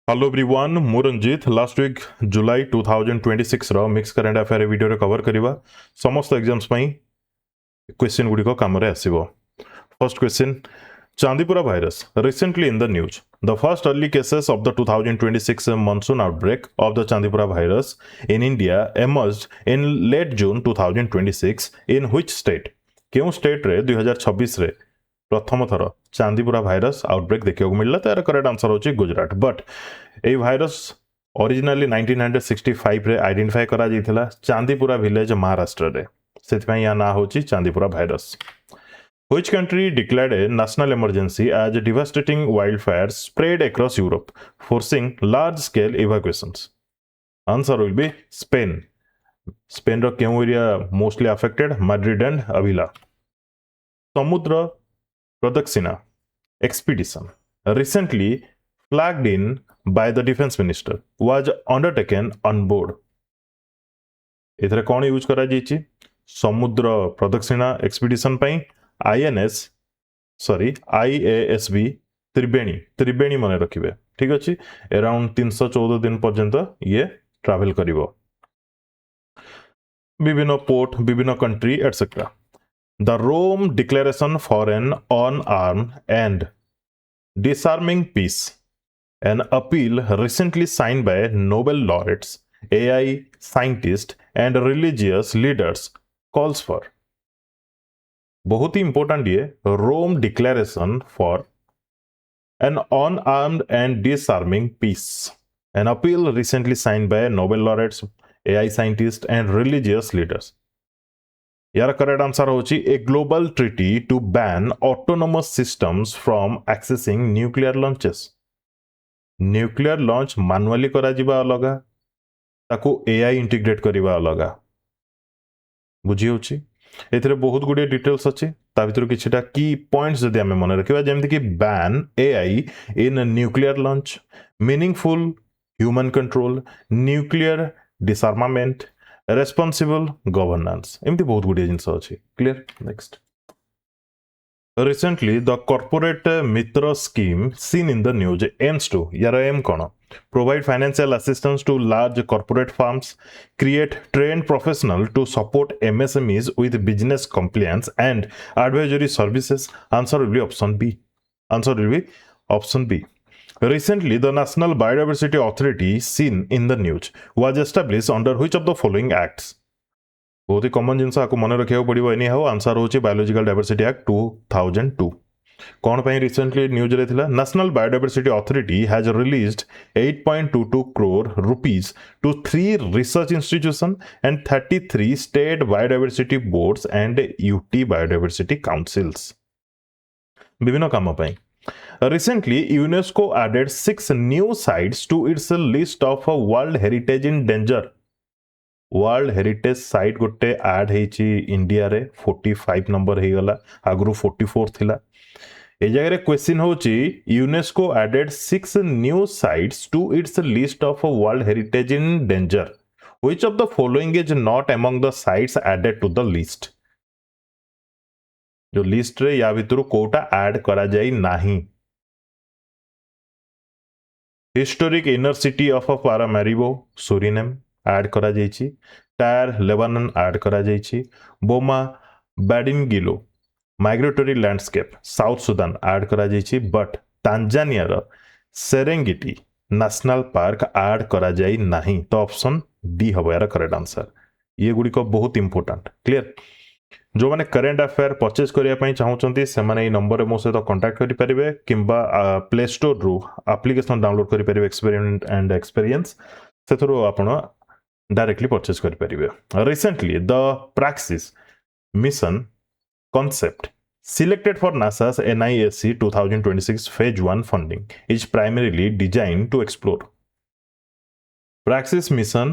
Hello everyone मु Ranjit last week जुलाई 2026 रो mix current affair video रे कवर करिवा समस्त एग्जाम्स पई क्वेश्चन गुडी को काम रे आसीबो। First question Chandipura virus recently in the news. The first early cases of the 2026 monsoon outbreak of the Chandipura virus in India emerged in late June 2026 in which state? केउ state रे 2026 रे प्रथम थर चांदीपुरा भाइरस आउटब्रेक देखा मिलला तार correct answer होची Gujarat. But A virus originally 1965 रे आइडेंटिफाई करा जाइथिला चांदीपुरा विलेज महाराष्ट्र रे, सेथपई या ना होची Chandipura virus. Which country declared a national emergency as devastating wildfires spread across Europe, forcing large-scale evacuations? Answer will be Spain. Spain ro केउ area mostly affected? Madrid and Avila. Samudra Reproduction expedition recently flagged in by the defense minister was undertaken on board. इथरे कौन use करा जाइछि? समुद्र प्रदक्षिणा expedition पई IASB त्रिवेणी मन रखिबे, ठीक अछि। अराउंड 314 दिन पर्यंत ये ट्रैवल करिवो, विभिन्न पोर्ट, विभिन्न country etcetera. The Rome Declaration for an Unarmed and Disarming Peace, an appeal recently signed by Nobel laureates, AI scientists, and religious leaders, calls for. बहुत ही इंपॉर्टेंट ये Rome declaration for an unarmed and disarming peace, an appeal recently signed by Nobel laureates, AI scientists, and religious leaders. यार correct answer होची a global treaty to ban autonomous systems from accessing nuclear launches. Nuclear launch manually करा जिबा अलगा, ताको AI integrate करिबा अलगा। बुझी होची? एथरे बहुत गुडे डिटेल्स अछि, ता भितर किछटा की पॉइंट्स जदि हमें मन रखिबा, जेमति कि ban AI in nuclear launch, meaningful human control, nuclear disarmament, responsible governance, एमती बहुत गुड जिनस अच्छी। Clear? Next, recently the corporate mitra scheme seen in the news aims to, यार एम कौन? Provide financial assistance to large corporate firms, create trained professional to support MSMEs with business compliance and advisory services. Answer will be option B. Answer will be option B. Recently, the National Biodiversity Authority seen in the news was established under which of the following acts? बहुत ही common जिनस आपको मन रखिया पड़ो। Any how answer होची biological diversity act 2002। कौन पे recently news रे थिला? National biodiversity authority has released 8.22 crore rupees to 3 research institutions and 33 state biodiversity boards and UT biodiversity councils, विभिन्न काम पे। Recently, UNESCO added 6 new sites to its list of World Heritage in Danger. World Heritage site गोटे add हेची India रे 45 number हे गला, आगु 44 थिला। ए जगह रे क्वेश्चन होची UNESCO added 6 new sites to its list of World Heritage in Danger. Which of the following is not among the sites added to the list? जो लिस्ट रे या भितरु कोटा ऐड करा जाई नाही। Historic inner city of Paramaribo Suriname add करा जाइछि, टायर लेबानन ऐड करा जाइछि, Boma Badingilo migratory landscape South Sudan add करा जाइछि, बट टांजानिया रो सेरेंगेटी नेशनल पार्क ऐड करा जाई नाही। तो ऑप्शन डी हबो यार करेक्ट आंसर। ये गुडी को बहुत इंपोर्टेंट। क्लियर? जो माने करंट अफेयर परचेज करिया पई चाहउचंती से माने ए नंबर रे मो से तो कांटेक्ट करि परिबे, किंबा प्ले स्टोर रु एप्लीकेशन डाउनलोड करि परिबे एक्सपेरिमेंट एंड एक्सपीरियंस, से थरो आपण डायरेक्टली परचेज करि परिबे। Recently the Praxis mission concept selected for NASA's NISC 2026 phase 1 funding is primarily designed to explore. Praxis mission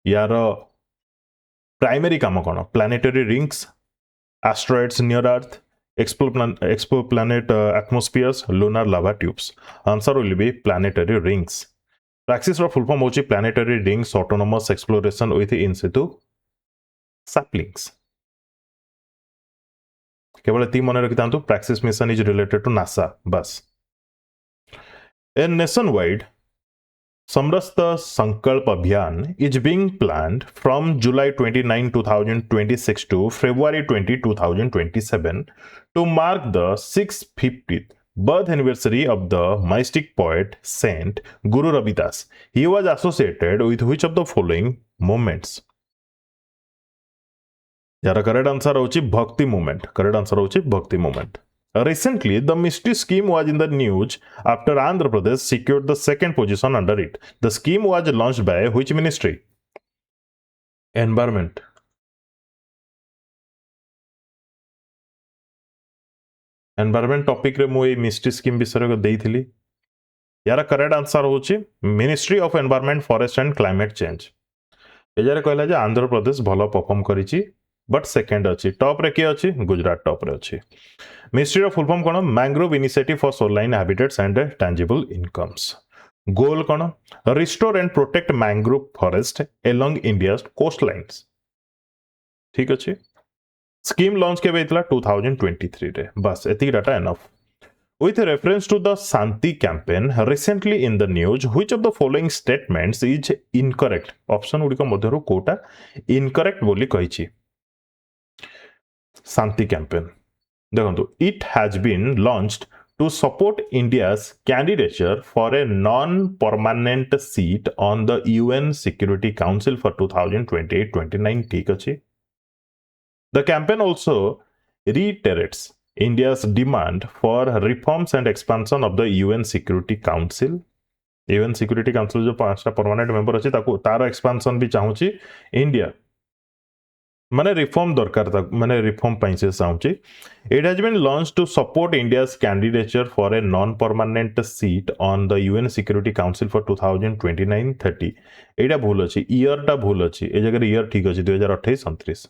यार प्राइमरी काम कौन? Planetary rings, asteroids near earth, exoplanet atmospheres, lunar lava tubes. Answer will be planetary rings. Praxis रो full form होची planetary rings autonomous exploration with in situ samplings. केवल ती मन रखि तांतु Praxis mission is related to NASA बस। A nationwide Samrasta Sankalp Abhiyan is being planned from July 29, 2026 to February 20, 2027 to mark the 650th birth anniversary of the mystic poet Saint Guru Ravidas. He was associated with which of the following movements? यार correct answer होची भक्ति movement. Correct answer होची भक्ति movement. Recently, the Misty scheme was in the news after Andhra Pradesh secured the second position under it. The scheme was launched by which ministry? Environment. Environment topic रे मुझे mystery scheme विषय को देइथिली. यार correct answer होची ministry of environment forest and climate change. एजारे कहला जे आंध्र प्रदेश भलो परफॉर्म करिछि बट सेकंड अछि. टॉप रे के अछि? गुजरात टॉप रे अछि. मिनिस्ट्री ऑफ फुल फॉर्म कोन? Mangrove initiative for shoreline habitats and tangible incomes. Goal कोन? Restore and protect mangrove forest along India's coast lines. ठीक अछि. स्कीम लॉन्च केबे इतला? 2023 रे. बस एति data enough. With reference to the Shanti campaign recently in the news, which of the following statements is incorrect? Option गुड़िक मध्यरु कोटा incorrect बोली कहिछि. Shanti campaign देखंतु, it has been launched to support India's candidature for a non-permanent seat on the UN Security Council for 2028-29. ठीक अछि. The campaign also reiterates India's demand for reforms and expansion of the UN Security Council. UN Security Council जो 5टा permanent member अछि ताको तार expansion भी चाहूची India. माने reform दरकार तक माने रिफॉर्म पई से चाहूची. It has been launched to support India's candidature for a non-permanent seat on the UN Security Council for 2029-30. एटा भूल अछि. ईयर टा भूल अछि. ए जगह ईयर ठीक अछि 2028-29.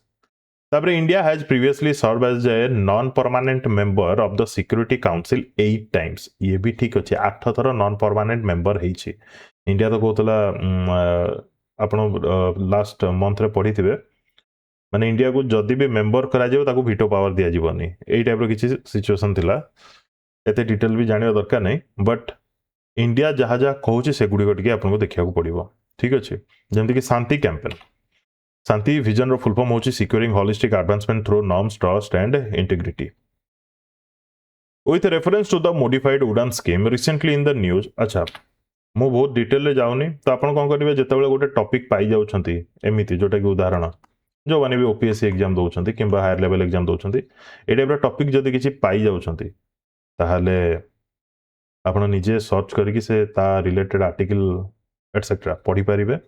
तापर India has previously serve as a non permanent member of the security council 8 times. ये भी ठीक अछि. 8 थर नॉन परमानेंट मेंबर हेछि. इंडिया तो कहतला आपण लास्ट मंथ रे पढिथिबे माने इंडिया को जदी भी मेंबर करा जायो ताको वीटो पावर दिया जीवनी. एई टाइप रो किछि सिचुएशन थिला. एते डिटेल भी जानिया दरकार नै. बट इंडिया जहा जहा कहूछि से गुडी गटिके आपन को देखिया को पड़िबो. ठीक अछि. जेमति कि शांति कैंपेन. शांति विजन रो फुल फॉर्म होची securing holistic advancement through norms, trust and integrity. With reference to the modified Udan scheme recently in the news. अच्छा मु बहुत डिटेल रे जाउनी तो आपण कोन करिवे जेतेबेले गोटे टॉपिक पाई जाउछंती एमिति जोटा कि उदाहरण जो माने भी ओपीएससी एग्जाम दउछंती किंबा हायर लेवल एग्जाम दउछंती ए टाइप रो टॉपिक जदी किछि पाई जाउछंती ताहाले आपण निजे सर्च करिकि से ता रिलेटेड आर्टिकल एटसेट्रा पढी परिबे.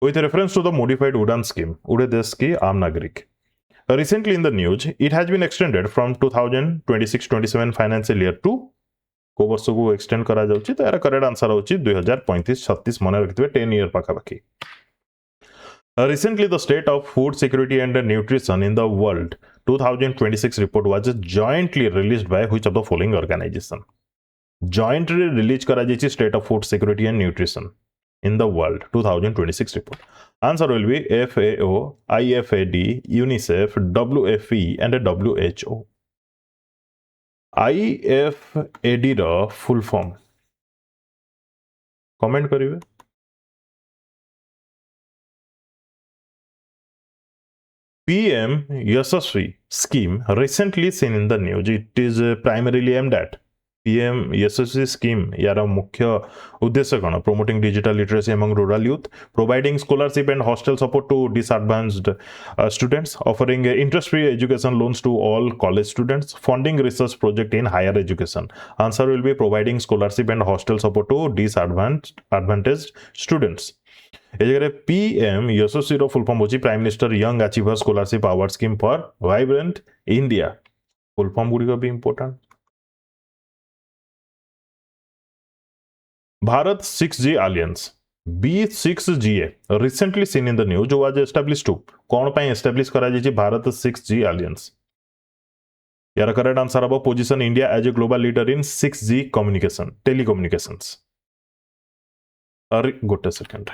With reference to the modified Udan scheme, Ude Desh ki Aam Nagarik. Recently in the news, it has been extended from 2026-27 financial year to को वर्ष को एक्सटेंड करा जाउची. तो यार करेक्ट आंसर होची 2035-36 मन रखिबे 10 ईयर पाखा पाखी. Recently the state of food security and nutrition in the world 2026 report was jointly released by which of the following organization? Jointly release करा जायछि state of food security and nutrition in the world 2026 report. Answer will be FAO, IFAD, UNICEF, WFP and WHO. IFAD रो full form comment करिवे. PM Yashasvi scheme recently seen in the news. It is primarily aimed at PM Yashasvi scheme यार मुख्य उद्देश्य कौन? Promoting digital literacy among rural youth, providing scholarship and hostel support to disadvantaged students, offering interest-free education loans to all college students, funding research project in higher education. Answer will be providing scholarship and hostel support to disadvantaged students. ए जगह PM Yashasvi रो full form होची prime minister young achiever scholarship award scheme for vibrant India. Full form गुडी को भी important. Bharat 6G Alliance B6GA recently seen in the news was established to कौन पाई establish करा जायछि भारत 6G Alliance. यार करेक्ट आंसर अब position India as a global leader in 6G communication telecommunications. गोटे second.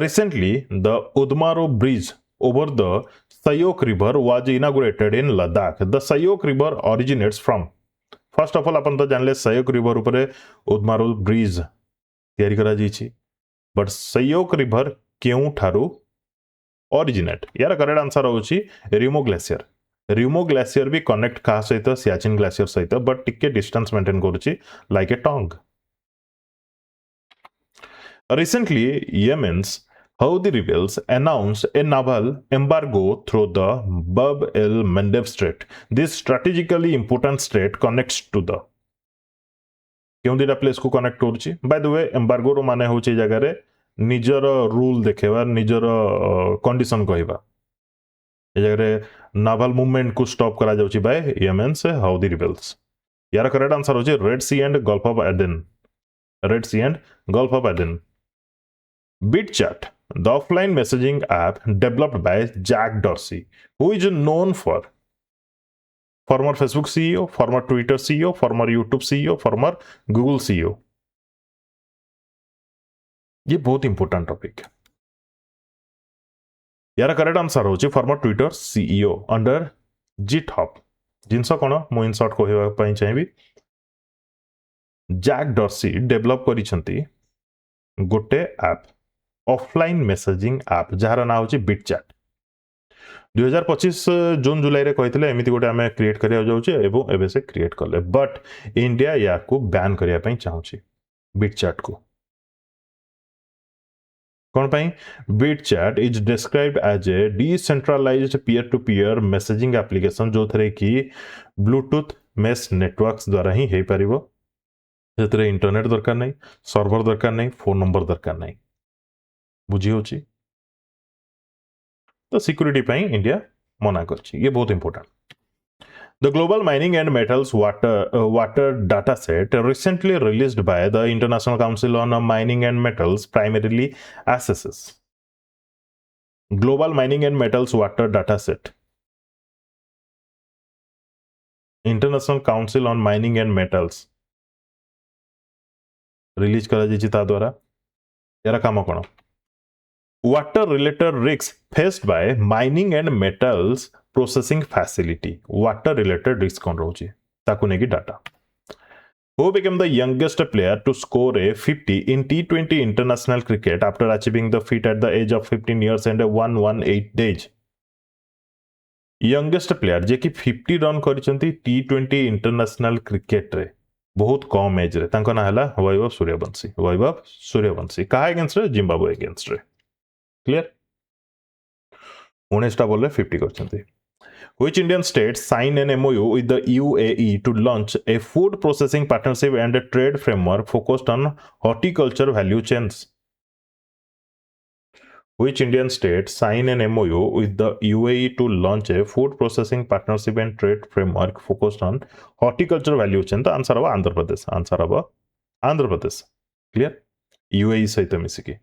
Recently the Udmaro bridge over the Sayok river was inaugurated in Ladakh. The Sayok river originates from first of all अपन तो जानले Shyok river ऊपर उदमारुल bridge तैयारी करा जाइछि but Shyok river केउ ठारू ओरिजिनेट यार करेक्ट आंसर होछि रिमो ग्लेशियर रिमो ग्लेशियर भी कनेक्ट का सहित सियाचिन ग्लेशियर सहित बट टिके डिस्टेंस मेंटेन करूछि like a tongue Recently, Yemen's Houthi rebels announced a naval embargo through the Bab el Mandeb Strait. This strategically important strait connects to the क्यों दिटा place को connect करूची by the way embargo रो माने होची जगह रे निजर rule देखेबा निजर condition कहबा ए जगह रे नावल मूवमेंट को स्टॉप करा जाउची बाय येमेन से हाउदी रिबेल्स यार करेक्ट आंसर होची red sea and gulf of Aden red sea and gulf of Aden BitChat, the offline messaging app developed by Jack Dorsey, who is known for former Facebook CEO, former Twitter CEO, former YouTube CEO, former Google CEO. ये बहुत important topic है यार correct answer होची farmer Twitter CEO under GitHub जिनस कोन मो in short कहबा पई चाहिबी Jack Dorsey develop करिसंती गोटे app offline messaging app jar ना होची BitChat 2025 जून जुलाई रे कहितले एमिति गोटे आमे क्रिएट करिया जाउचे एबो एबे से क्रिएट करले बट इंडिया या को बैन करिया पई चाहूची BitChat को कौन पाई BitChat is described as a decentralized peer to peer messaging application जो थरे की ब्लूटूथ मेश नेटवर्क्स द्वारा ही हे परिबो जेतरे इंटरनेट दरकार नहीं सर्वर दरकार नहीं फोन नंबर दरकार नहीं बुझी होची तो सिक्योरिटी पाई इंडिया मना करची ये बहुत important The global mining and metals water data set recently released by the International Council on Mining and Metals primarily assesses global mining and metals water data set. International Council on Mining and Metals release करा जायछि ता द्वारा यार काम कोन water related risks faced by mining and metals processing facility water related risk kon rochi taku neki data who became the youngest player to score a 50 in T20 international cricket after achieving the feat at the age of 15 years and 118 days youngest player जे कि 50 run करिसंती T20 international cricket रे बहुत कम as रे तांको ना हला वैभव सूर्यवंशी का against रे Zimbabwe against रे clear 19 ball 50 करछंती Which Indian state signed an MOU with the UAE to launch a food processing partnership and a trade framework focused on horticulture value chains? Which Indian state signed an MOU with the UAE to launch a food processing partnership and trade framework focused on horticulture value chain? The answer is Andhra Pradesh. Answer is Andhra Pradesh. Clear? UAE सहित मिसिकी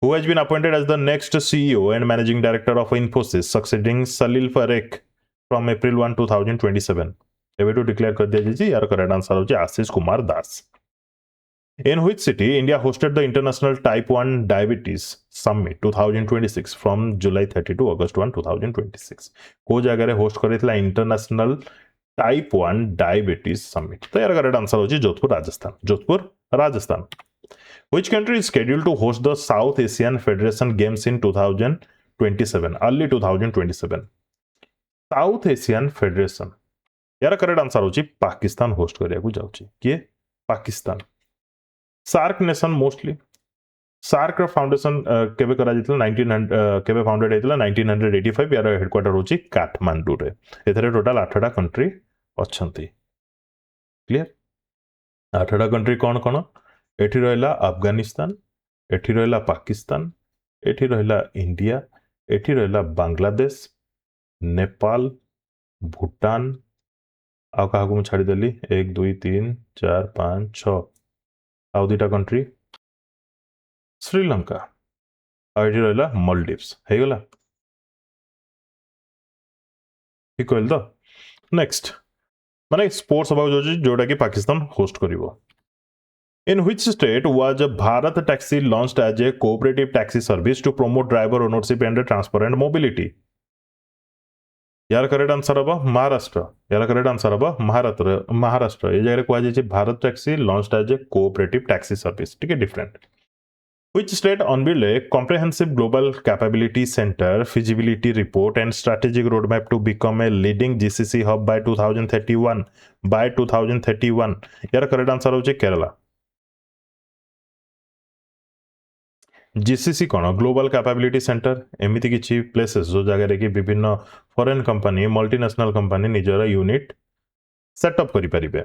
who has been appointed as the next CEO and Managing Director of Infosys, succeeding Salil Parekh from April 1, 2027. एबे to declare कर दिया जी यार correct answer हो Ashish Kumar Das. In which city India hosted the International Type 1 Diabetes Summit 2026 from July 30 to August 1, 2026? को जगह रे host करितला international type 1 diabetes summit तो यार करेक्ट आंसर हो Jodhpur Rajasthan Which country is scheduled to host the South Asian Federation Games in 2027? Early 2027. South Asian Federation. यार correct answer होची Pakistan host करिया को जाउची के Pakistan SAARC nation mostly SAARC foundation केबे करा जितला 1900 केबे फाउंडेड हेतला 1985 यार हेडक्वार्टर होची काठमांडू रे एथरे टोटल 8टा कंट्री अछंती क्लियर 8टा कंट्री कोन एठी रहला अफगानिस्तान एठी रहला पाकिस्तान एठी रहला इंडिया एठी रहला बांग्लादेश नेपाल भूटान आ कहा को छाड़ी देली 1 2 3 4 5 6 आ दुटा कंट्री श्रीलंका आ एठी रहला मालदीव्स हे गला ठीक कहल तो नेक्स्ट माने स्पोर्ट्स अबाउट जोटा कि पाकिस्तान होस्ट करिवो In which state was Bharat Taxi launched as a cooperative taxi service to promote driver ownership and transparent mobility? यार करेक्ट आंसर हम महाराष्ट्र। यार करेक्ट आंसर हम महाराष्ट्र ये जगह कहुई Bharat taxi launched as a cooperative taxi service ठीक है different. Which state unveiled a comprehensive global capability center feasibility report and strategic roadmap to become a leading GCC hub by 2031? By 2031 यार correct answer होचे Kerala. GCC कौन global capability centre एमती किसी places जो जगह कि विभिन्न फॉरेन कंपनी मल्टीनेशनल कंपनी निजर यूनिट सेटअप करें।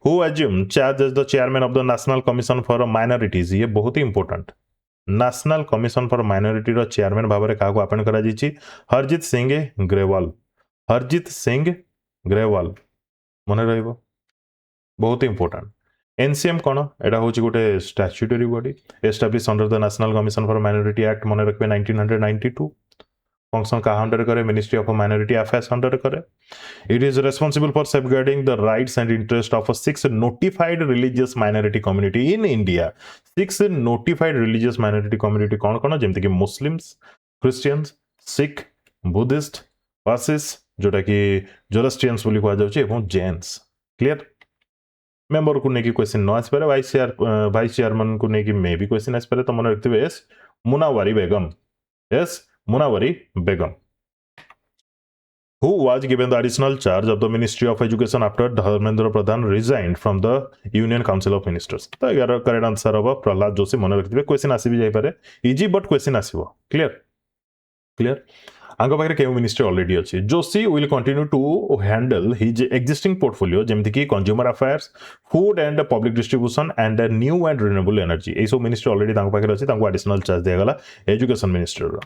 Who assumed charge as the chairman of the National Commission for Minorities ये बहुत ही important national commission for minority रो चेयरमैन भाव में क्या अपॉइंट करा हरजीत सिंह ग्रेवाल। हरजीत सिंह ग्रेवाल मन रहिबो बहुत ही इंपोर्टेंट। एनसीएम कौन एटा हूँ गोटे statutory body establish under the national commission for minority act मन रखिए 1992 फंक्शन का अंडर करे ministry of minority affairs under करे। It is responsible for safeguarding the rights and interest of 6 notified religious minority community in India. 6 notified religious minority community कौन कौन जमती कि Muslims Christians Sikh Buddhist Parsis जोटा कि जोरोस्ट्रियंस बोली कहुए जैन्स क्लियर। मेंबर को लेकिन क्वेश्चन न आसपे वाइस चेयरमैन को लेकिन मे भी क्वेश्चन आसपे तो मन रखिए S Munawari Begum. S Munawari Begum who was given the additional charge of the Ministry of Education after Dharmendra Pradhan resigned from the Union Council of Ministers। तो यार करेक्ट आंसर हम प्रहलाद जोशी मन रखिए क्वेश्चन आसी भी जाई पारे इजी बट क्वेश्चन आसीबो क्लियर क्लियर। आंग पाखे केउ मिनिस्ट्री ऑलरेडी अच्छी Joshi will continue to handle his existing portfolio जेमती कि consumer affairs food and public distribution and new and renewable energy ये सब मिनिस्ट्री ऑलरेडी पाखे अच्छी एडिशनल चार्ज दिगला education ministry.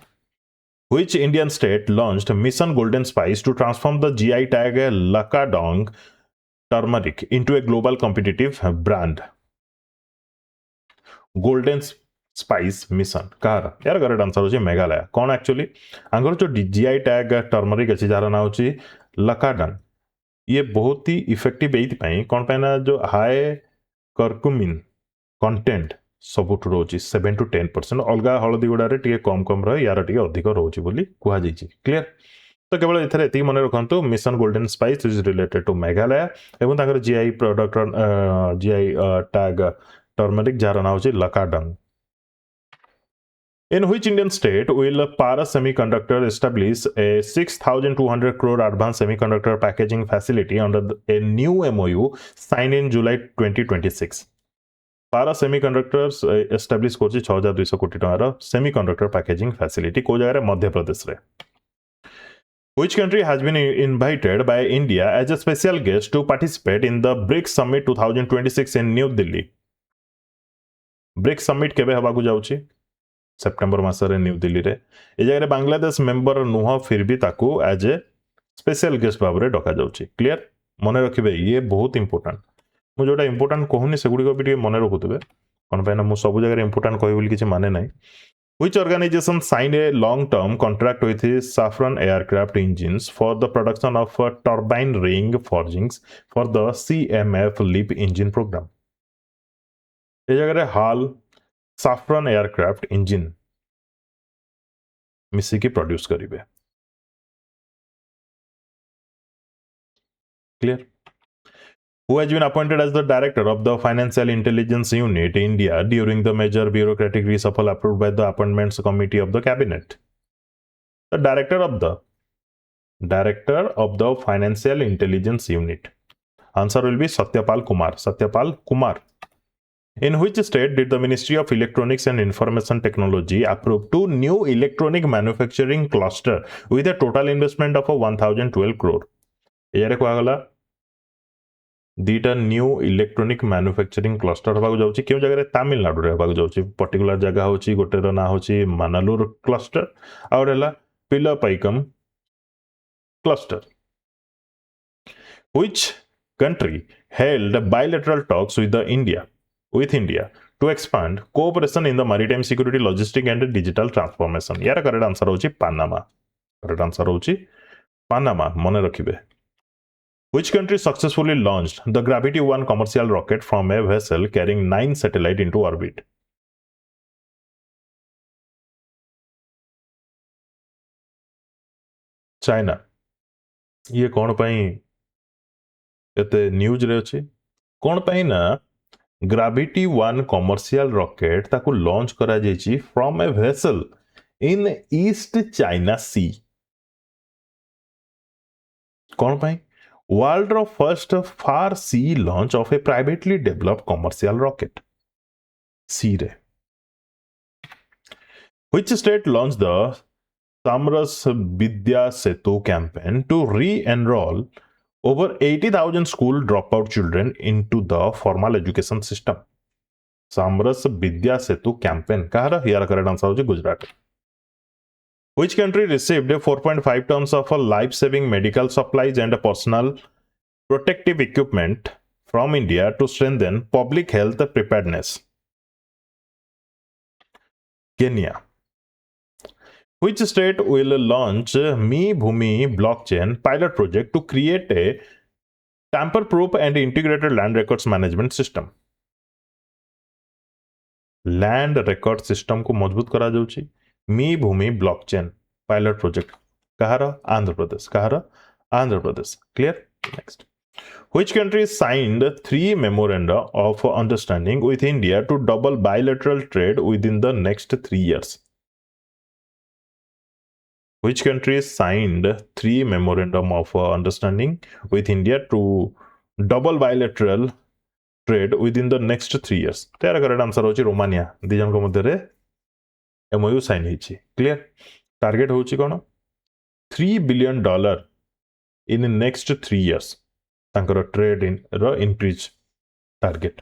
Which Indian state launched Mission Golden Spice to transform the GI tag Lakadong turmeric into a global competitive brand? Golden Spice Mission कहार यार correct answer होची मेघालय। कौन actually आंगर जो GI tag turmeric अच्छी jar ना होची लकाडंग ये बहुत ही इफेक्टिव एई कौन पे ना जो हाई कर्कुमिन कंटेंट सबुठ रोचे 7 to 10% अलग हलदी गुड़ारे टे कम कम रहे यार टे अधिक रोचे बोली कहुई क्लियर। तो केवल एथरे एति मन रखु mission golden spice is related to Meghalaya एवं ताकर GI product GI tag turmeric जार ना होची लकाडंग। In which Indian state will Paras Semiconductor establish a 6,200 crore advanced semiconductor packaging facility under a new MOU signed in July 2026? पारा semiconductors establish कर 6200 कोटी टंकार semiconductor packaging facility को जगह मध्य प्रदेश रे। Which country has been invited by India as a special guest to participate in the BRICS Summit 2026 in New Delhi? BRICS Summit केबे हबा को जाउची सितंबर मास रे न्यू दिल्ली रे ए जगह बांग्लादेश मेंबर नुह फिर भी ताको एज ए स्पेशल गेस्ट भाव रे डका जाउची क्लियर मन रखिबे ये बहुत इंपोर्टेंट मु जोटा इंपोर्टेंट कहूनी सेगुड़ी भी मन रखुवे कौन पाइना मु सब जगह इंपोर्टेंट कहि बोली किछि माने नाही। Which organization signed a long-term contract with Safran Aircraft Engines for the production of turbine ring forgings for the CMF LEAP engine program? ए जगह हाल Safran Aircraft Engine मिसी की प्रोड्यूस करिवे clear. Who has been appointed as the director of the Financial Intelligence Unit India during the major bureaucratic reshuffle approved by the Appointments Committee of the Cabinet? The director of the Financial Intelligence Unit. Answer will be Satyapal Kumar. Satyapal Kumar. In which state did the Ministry of Electronics and Information Technology approve 2 new electronic manufacturing cluster with a total investment of 1012 crore? यारे कहगला दीटा new electronic manufacturing cluster हवा जाउची क्यों जगह तमिलनाडु रे हवा जाउची particular जगह होची गोटे रो ना होची मानालुर क्लस्टर और हला पिलापाइकम cluster. Which country held bilateral talks with India to expand cooperation in the maritime security logistics and digital transformation? यार करेक्ट आंसर होची पानामा। करेक्ट आंसर होची पानामा मन रखिबे। Which country successfully launched the Gravity 1 commercial rocket from a vessel carrying 9 satellites into orbit? China. ये कौन पाई एते news रे अछि कौन पाई ना ग्राविटी 1 कमर्शियल रॉकेट ताकू लॉन्च करा जायछि from a vessel in East China Sea कौन पाई वर्ल्ड रो first far sea launch of a privately developed commercial rocket sea रे which state launch the Samras Vidya Setu campaign to re-enroll over 80,000 school dropout children into the formal education system. Samras Vidya Setu campaign. Kahara? Here correct answer is Gujarat. Which country received 4.5 tons of life-saving medical supplies and personal protective equipment from India to strengthen public health preparedness? Kenya. Which state will launch Mi Bhumi blockchain pilot project to create a tamper-proof and integrated land records management system? Land record system को मजबूत करा जाउची Mee Bhoomi blockchain pilot project कहार आंध्र प्रदेश कहार Andhra Pradesh clear next Which country signed 3 memoranda of understanding with India to double bilateral trade within the next 3 years? Which country signed 3 memorandum of understanding with India to double bilateral trade within the next 3 years? तेरा correct answer होची Romania दी जन को मध्य रे MOU sign होची clear target होची कोन $3 billion in next 3 years तांकर ट्रेड इन रो increase target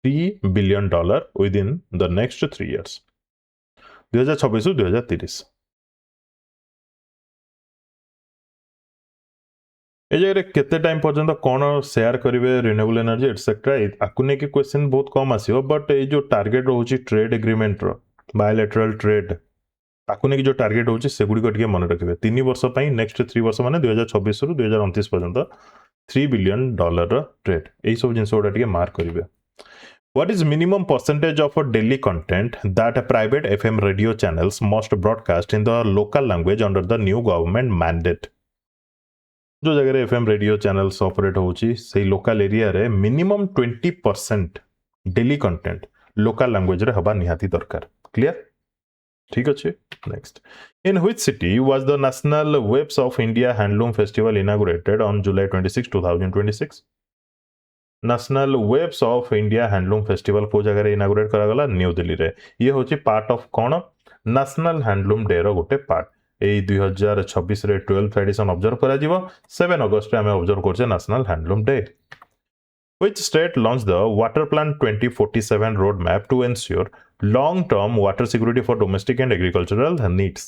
$3 billion within the next 3 years 2026 2030 ए जगह केते टाइम पर्यंत कौन शेयर करेंगे रिन्यूएबल एनर्जी एटसेट्रा आपको नहीं क्वेश्चन बहुत कम आसो बट ये जो टार्गेट रोचे ट्रेड एग्रीमेंट बायोलेटरल ट्रेड ताकू नहीं जो टार्गेट होची सेगुड़ी मन रखिए 3 वर्ष नेक्स्ट 3 वर्ष माने 2026 रु 2029 पर्यंत $3 billion ट्रेड यही सब जिन गुड़ा मार्क करेंगे What is minimum percentage of daily content that private FM radio channels must broadcast in the local language under the new government mandate? जो जगह एफएम रेडियो चैनल्स ऑपरेट होची से लोकल एरिया रे minimum 20% daily content local language रे हबा निहाती दरकार clear ठीक अछि next in which city was the national weaves of India handloom festival inaugurated on July 26 2026 national weaves of India handloom festival को जगह रे इनॉग्रेट करा गला न्यू दिल्ली रे ये होची पार्ट ऑफ कोन नेशनल हैंडलूम डे रो गोटे पार्ट ए 2026 रे 12th एडिशन ऑब्जर्व करा जीवो 7 अगस्त रे हमें ऑब्जर्व करछे national handloom day Which state launched the Water Plan 2047 roadmap to ensure long-term water security for domestic and agricultural needs?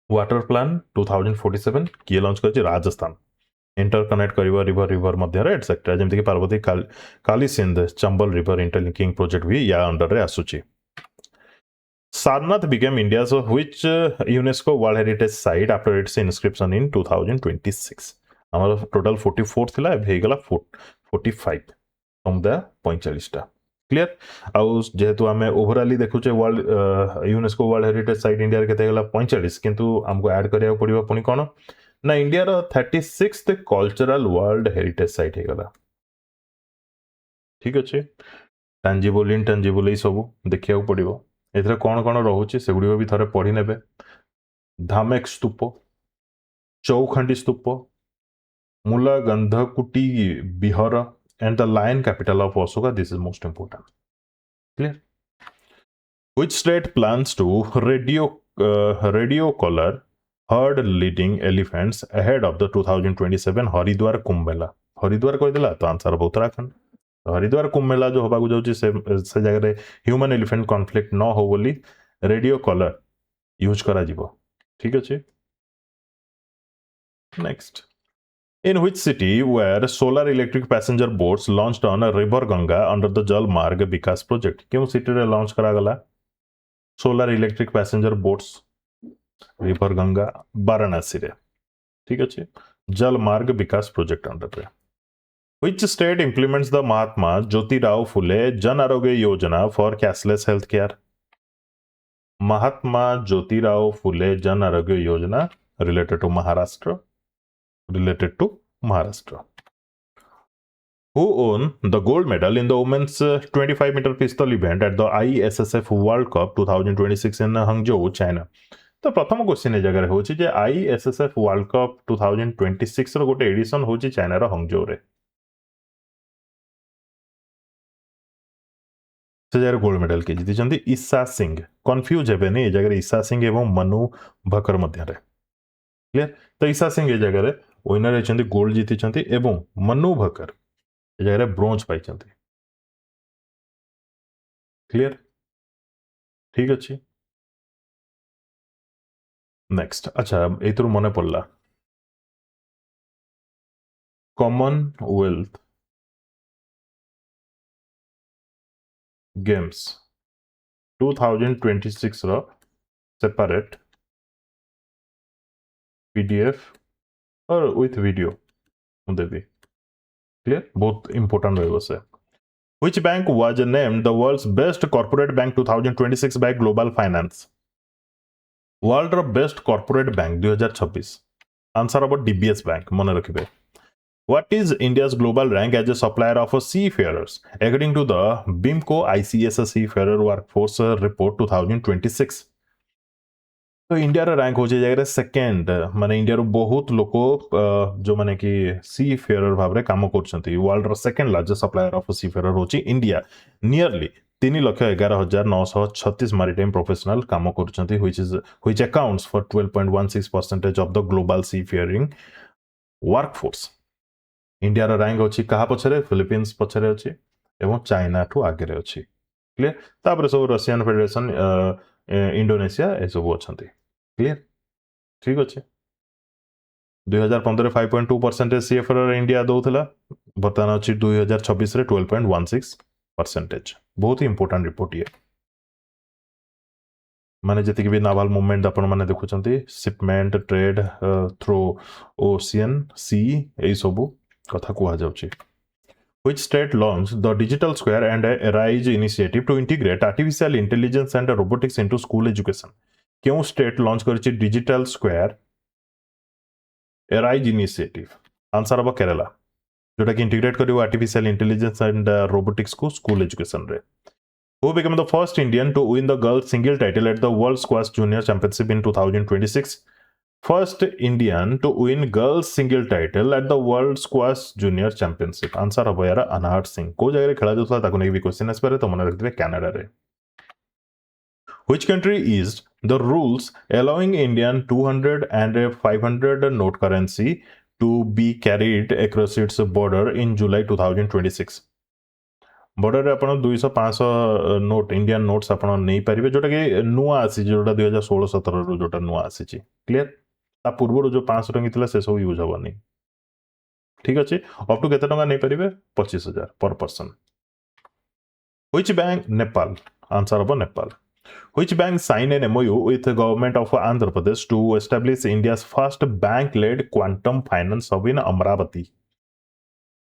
Water Plan 2047 किए लॉन्च करछि राजस्थान इंटरकनेक्ट करिवो रिवर मध्य रे एटसेट्रा जेमति कि Parvati Kali Sindh Chambal river interlinking project भी या अंडर रे आसुछि Sarnath became India's which UNESCO World Heritage Site after its inscription in 2026. हमारा टोटल 44 थिला अब हे गला 45 समुदाय 45 टा क्लियर आउ जेहेतु आमे ओवरऑली देखुचे world UNESCO world heritage site India रे केते गला 45 किंतु हमको ऐड करिया पड़िबो पुनी कोन ना इंडिया रो 36th cultural world heritage site हे गला ठीक अछि टैंजिबल इनटैंजिबल ए सब देखिया पड़िबो एथरे कोन कोन रहुची सेगुडी भी थरे पढ़ी नेबे धामेक स्तूप चौखंडी स्तूप मूला गंधकुटी Bihar and the lion capital of Ashoka. This is most important. Clear? Which state plans to radio collar herd leading elephants ahead of the 2027 Haridwar Kumbh Mela? Haridwar कह दिला तो आंसर उत्तराखंड हरिद्वार कुंभ मेला जो होबाकू जाउची से जगह रे ह्यूमन एलिफेंट कॉन्फ्लिक्ट न हो बोली रेडियो कॉलर यूज करा जीवो ठीक अछि next In which city were solar electric passenger boats launched on a river Ganga under the Jal Marg Vikas project? क्यों सिटी रे लॉन्च करा गला solar electric passenger boats river Ganga Varanasi रे ठीक अछि जल मार्ग विकास प्रोजेक्ट अंडर रे Which state implements the Mahatma Jyotirao Phule Jan Arogya Yojana for cashless healthcare? Mahatma Jyotirao Phule Jan Arogya Yojana related to Maharashtra related to Maharashtra. Who won the gold medal in the women's 25-meter pistol event at the ISSF World Cup 2026 in Hangzhou, China? तो प्रथम question ए जगह होची जे ISSF world cup 2026 रो गोटे addition होची China रो हंगजो रे से जगह gold medal के जीतिचंती ईशा सिंह कंफ्यूज हेबेनी ए जगह ईशा सिंह एवं मनु भकर मध्य रे क्लियर तो ईशा सिंह ए जगह विनर हेचंती गोल्ड जीतिचंती एवं मनु भकर ए जगह ब्रोंज पाइचंती क्लियर ठीक अछि नेक्स्ट अच्छा एतरु मने पड़ला कॉमनवेल्थ गेम्स 2026 रो सेपरेट पीडीएफ और विथ वीडियो देवी क्लियर बहुत इंपोर्टेंट रहेगा से Which bank was named the world's best corporate bank 2026 by Global Finance? World best corporate bank 2026 answer अब DBS Bank मन रखिबे What is India's global rank as a supplier of seafarers according to the BIMCO ICS Seafarer Workforce Report 2026 तो India rank हो जाए second माने India बहुत लोक जो माने कि सी फेयर भाव में काम कर world second largest supplier of seafarer होची इंडिया नियरली 3,11,936 मैरिटाइम प्रोफेशनल काम कर which accounts for 12.16% of the global seafaring workforce India rank अच्छी क्या पछरे फिलिपीन्स पछरे अच्छी एवं चाइना ठू आगे अच्छी क्लियर तापर सब रशियन फेडरेशन इंडोनेशिया ए सब अच्छा क्लियर ठीक अच्छे 2015 5.2% सीएफआर इंडिया दौला बर्तमान अच्छी 2026 12.16% बहुत ही इंपोर्टेंट रिपोर्ट ये माने जति भी नावल मूवमेंट आपण माने देखुचंती शिपमेंट ट्रेड थ्रू ओशियन सी ए सब कथा कुआ जाउची Which state launched the Digital Square and Arise initiative to integrate artificial intelligence and robotics into school education? क्यों स्टेट लॉन्च करछि digital square arise initiative answer अब केरला जोटा कि इंटीग्रेट करियो आर्टिफिशियल इंटेलिजेंस एंड रोबोटिक्स को स्कूल एजुकेशन रे Who became the first Indian to win the girls single title at the World Squash Junior Championship in 2026? First Indian to win girls single title at the World Squash Junior Championship. Answer अब यार अनाहट सिंह को जगह खेला जाता ताको नहीं भी question S पर तो मन रखते कनाडा रे Which country eased the rules allowing Indian 200 and 500 note currency to be carried across its border in July 2026? Border आपण 200 500 नोट इंडियन नोट्स आपण नहीं पारिबे जोटा कि नुआ आसी जोटा 2016 17 रो जोटा नुआ आसी क्लियर ता पूर्व जो 500 टंकी थिला से सब यूज हबनी ठीक अछि अप टू केते टंका नहीं पारिबे 25,000 पर person Which bank Nepal answer अब Nepal Which bank signed an MOU with the government of Andhra Pradesh to establish India's first bank-led quantum finance hub in Amravati?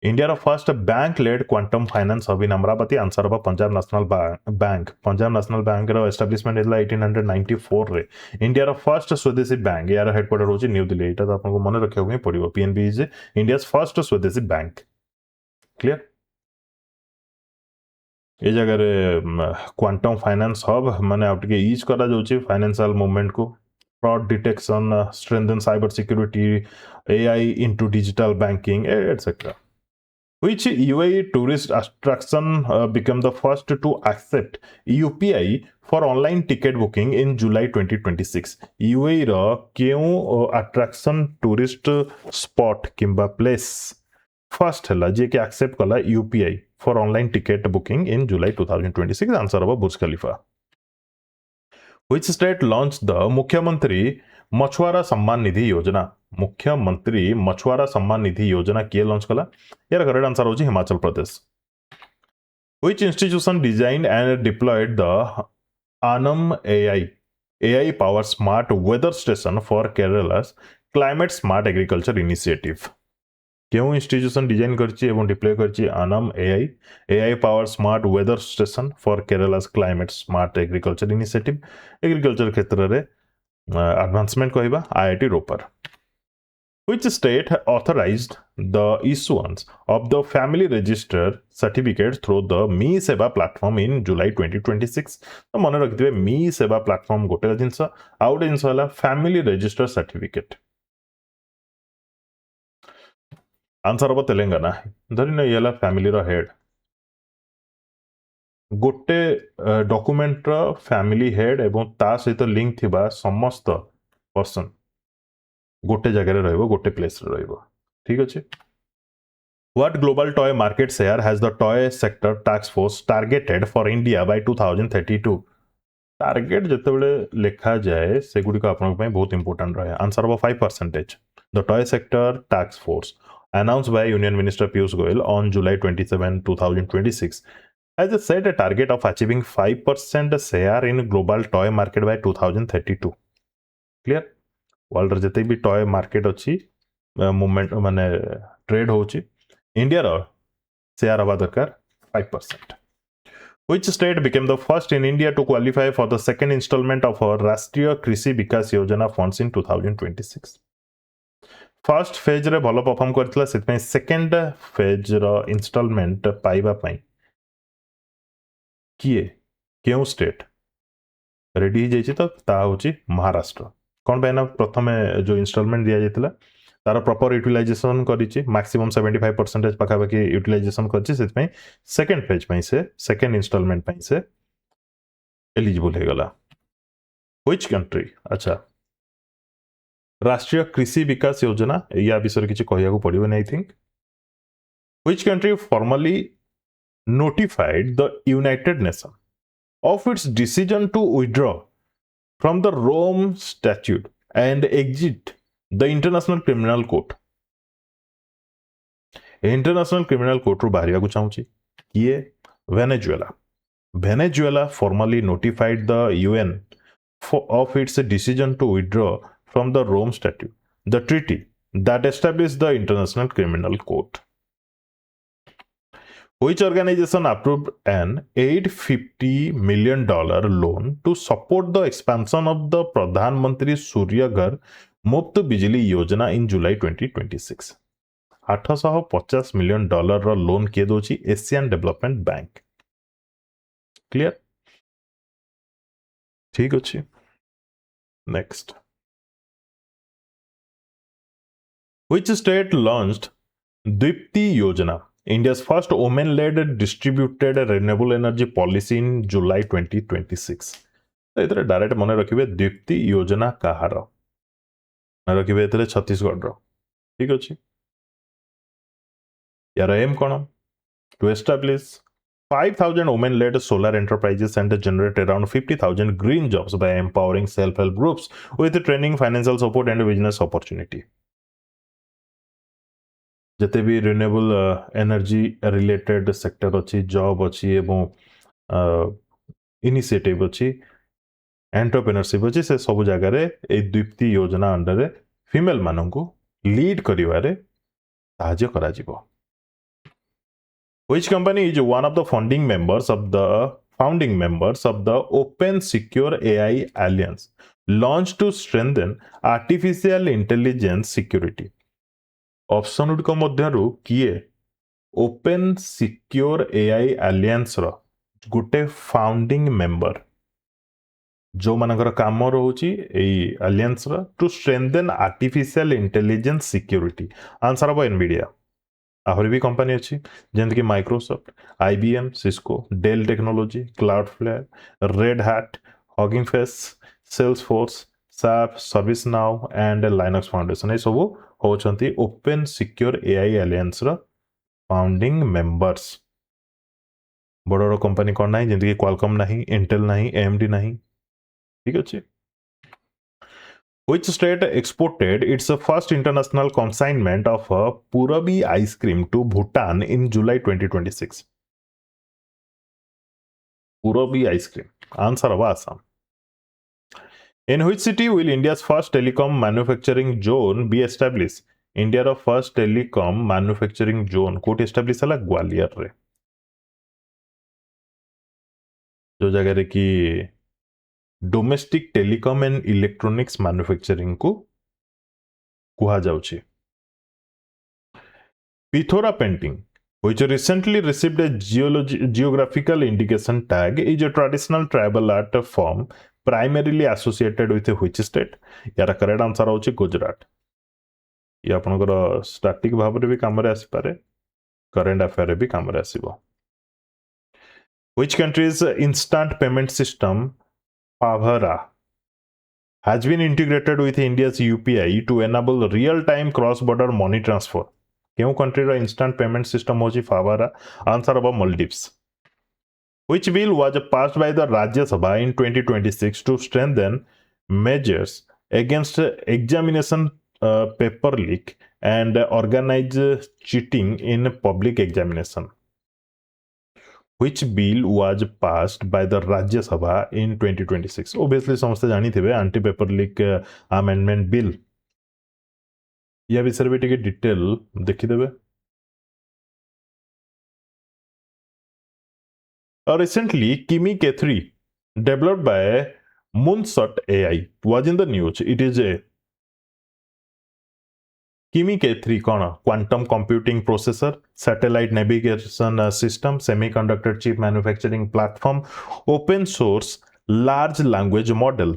India's first bank-led quantum finance hub in Amravati answer of Punjab National Bank. Punjab National Bank ro establishment is 1894 रे. India's first Swadeshi bank यार headquarter होची new Delhi एटा तो आपको मन रखियो ही पड़िबो PNB is India's first Swadeshi bank. Clear? ये जगह quantum finance hub माने आपके यूज करा जाउची फाइनेंशियल मूवमेंट को fraud detection strengthen cyber security AI into digital banking etcetera Which UAE tourist attraction became the first to accept UPI for online ticket booking in July 2026? UAE रो केउ attraction tourist spot किंबा place first हला जे के accept कला UPI for online ticket booking in July 2026 answer अब बुर्ज खलीफा Which state launched the मुख्यमंत्री मछुआरा सम्मान निधि योजना मुख्यमंत्री मछुआरा सम्मान निधि योजना किए लॉन्च कला यार करेक्ट आंसर होची Himachal Pradesh Which institution designed and deployed the Anam AI powered smart weather station for Kerala's climate smart agriculture initiative क्यों इंस्टीट्यूशन डिजाइन करछि एवं डिप्लॉय करछि आनम AI power smart weather station for Kerala's climate smart agriculture initiative agriculture क्षेत्र रे advancement कहबा IIT Ropar Which state authorized the issuance of the family register certificate through the Mi Seva platform in July 2026? तो मन रखिथिबे Mi Seva platform गोटे जिंस आउ गोटे जिंस हला family register certificate. Answer हम तेलंगाना धरी न ये फैमिली रो हेड गोटे डॉक्यूमेंट रो फैमिली हेड एवं ता सहित लिंक थिबा समस्त पर्सन गोटे जगह रे रहइबो गोटे प्लेस रे रहइबो ठीक अछि. What global toy market share has the toy sector task force targeted for India by 2032? Target जितेबले लिखा जाए सेगुड़ी को आपन ପାଇଁ बहुत इंपोर्टेंट रहे. आंसर हो 5%. The toy sector task force announced by Union Minister Piyush Goyal on July 27, 2026 has set a target of achieving 5% share in global toy market by 2032. Clear? World रे जते भी टॉय मार्केट अछि movement माने trade होछि India रो share हवा दरकार 5%. Which state became the first in India to qualify for the second installment of our Rashtriya Krishi Vikas Yojana funds in 2026? First phase रे भलो परफॉर्म करथिला सेतमे सेकंड फेज रो instalment पाइबा पई किए केउ स्टेट रेडी हो जाइछि तो ता होछि महाराष्ट्र. कौन पे ना प्रथम जो इंस्टॉलमेंट दिया जाइतिला तार प्रॉपर यूटिलाइजेशन करिछि मैक्सिमम 75% पाखापाखि यूटिलाइजेशन करिछि सेतमे सेकंड फेज पई से सेकंड इंस्टॉलमेंट पई से एलिजिबल हे गला. व्हिच कंट्री अच्छा राष्ट्रीय कृषि विकास योजना या विषय किछि कहिया को पड़िबो I think. Which country formally notified the United Nations of its decision to withdraw from the Rome Statute and exit the International Criminal Court? International Criminal Court ru bahariya ku chahuchi kiye Venezuela. Venezuela formally notified the UN of its decision to withdraw from the Rome Statute, the treaty that established the International Criminal Court. Which organization approved an $850 million loan to support the expansion of the Pradhan Mantri Surya Ghar Muft Bijli Yojana in July 2026? $850 million row loan किए दोची Asian development bank. Clear ठीक अच्छी. Next Which state launched Dipti Yojana, India's first women-led distributed renewable energy policy in July 2026? तो इधर direct मन रखिबे दीप्ति योजना कहार मन रखिबे इधर छत्तीसगढ़ रो ठीक अछि. यार M cone to establish 5,000 women-led solar enterprises and generate around 50,000 green jobs by empowering self-help groups with training, financial support and business opportunity. जते भी रिन्यूएबल एनर्जी रिलेटेड सेक्टर अच्छी जॉब अच्छी एवं इनिशिएटिव अच्छी एंटरप्रेन्योरशिप अच्छी से सब जगह रे ए दीप्ति योजना अंडर फीमेल माननकु लीड करिवारे साहाय्य करा जिवो. Which company is one of the founding members of the Open Secure AI Alliance launched to strengthen artificial intelligence security? Option गुड़िक मध्यरु किए ओपन सिक्योर एआई आलियंस रो गोटे फाउंडिंग मेंबर जो मानकर काम रोची एई आलियंस रो to strengthen artificial intelligence security. Answer हम एनवीडिया. आहरी भी कंपनी अच्छी जेंत कि Microsoft, IBM, Cisco, Dell technology, Cloudflare, Red Hat, Hugging Face, Salesforce, SAP, ServiceNow and Linux Foundation ए सब होचंती ओपन सिक्योर एआई एलायंस रो फाउंडिंग मेंबर्स. बड़ बड़ कंपनी कोन नाही जेंत कि क्वालकॉम नाही, इंटेल नाही, एएमडी नाही ठीक अछि. Which state exported its first international consignment of Purabi ice cream to Bhutan in July 2026? Purabi ice cream. Answer of Assam. In which city will India's first telecom manufacturing zone be established? India's first telecom manufacturing zone कोट establish हला ग्वालियर रे जो जगह रे की domestic telecom and electronics manufacturing को कुहा जाउछि. Pithora painting, which recently received a geographical indication tag, is a traditional tribal art form primarily associated with which state? यार करेक्ट आंसर होची गुजरात. ये आपनकर स्टैटिक भाव रे भी काम रे आसी पारे, करेंट अफेयर रे भी काम रे आसीबो. Which country's instant payment system Favara has been integrated with India's UPI to enable real-time cross-border money transfer? केउ कंट्री रो इंस्टेंट पेमेंट सिस्टम होची फावारा. आंसर अब Maldives. Which bill was passed by the Rajya Sabha in 2026 to strengthen measures against examination paper leak and organized cheating in public examination? Which bill was passed by the Rajya Sabha in 2026? Obviously समस्ते जानी थे anti paper leak amendment bill. या विषय भी टिके detail देखिदेबे. Recently, Kimi K3, developed by Moonshot AI, was in the news. It is a Kimi K3 कौन? Quantum computing processor, satellite navigation system, semiconductor chip manufacturing platform, open source large language model.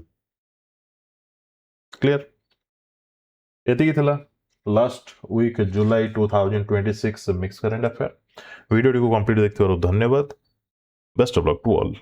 Clear? एतिकी थिला last week जुलाई 2026 mix current affair. Video को complete देखते धन्यवाद. Best of luck to all.